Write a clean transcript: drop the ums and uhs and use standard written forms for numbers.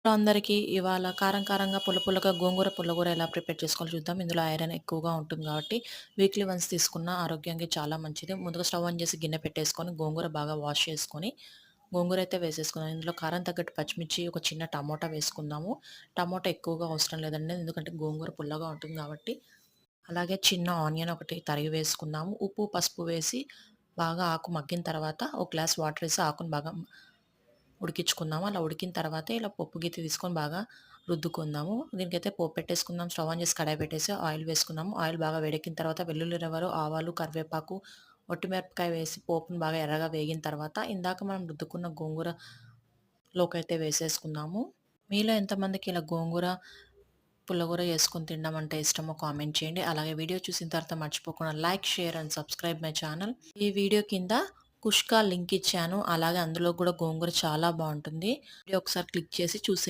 Hello అందరికీ ఇవాళ కారం కారంగా, పుల్ల పుల్లగా పుల్లగూర ఎలా ప్రిపేర్ చేసుకోవాలో చూద్దాం. ఇందులో ఐరన్ ఎక్కువగా ఉంటుంది కాబట్టి వీక్లీ వన్స్ తీసుకున్న ఆరోగ్యానికి చాలా మంచిది. ముందుగా స్టవ్ ఆన్ చేసి గిన్నె పెట్టేసుకొని గోంగూర బాగా వాష్ చేసుకొని గోంగూర అయితే వేసేసుకుందాం. ఇందులో కారం తగ్గట్టు పచ్చిమిర్చి, ఒక చిన్న టమోటా వేసుకుందాము. టమోటా ఎక్కువగా అవసరం లేదండి, ఎందుకంటే గోంగూర పుల్లగా ఉంటుంది కాబట్టి. అలాగే చిన్న ఆనియన్ ఒకటి తరిగి వేసుకుందాము. ఉప్పు, పసుపు వేసి బాగా ఆకు మగ్గిన తర్వాత ఒక గ్లాస్ వాటర్ వేసి ఆకుని బాగా ఉడికించుకుందాము. అలా ఉడికిన తర్వాత ఇలా పప్పు గిత్తి తీసుకొని బాగా రుద్దుకుందాము. దీనికైతే పోపు పెట్టేసుకుందాం. స్టవ్ ఆన్ చేసి కడాయి పెట్టేసి ఆయిల్ వేసుకుందాము. ఆయిల్ బాగా వేడెక్కిన తర్వాత వెల్లుల్లి రెవ్వలు, ఆవాలు, కరివేపాకు, ఒట్టిమిరపకాయ వేసి పోపును బాగా ఎర్రగా వేగిన తర్వాత ఇందాక మనం రుద్దుకున్న గోంగూరలోకైతే వేసేసుకుందాము. మీలో ఎంతమందికి ఇలా గోంగూర పుల్లగూర చేసుకొని తినడం అంటే ఇష్టమో కామెంట్ చేయండి. అలాగే వీడియో చూసిన తర్వాత మర్చిపోకుండా like, share and subscribe my channel. ఈ వీడియో కింద కుష్కా లింక్ ఇచ్చాను. అలాగే అందులో కూడా గోంగూర చాలా బాగుంటుంది. వీడియో ఒకసారి క్లిక్ చేసి చూసేయండి.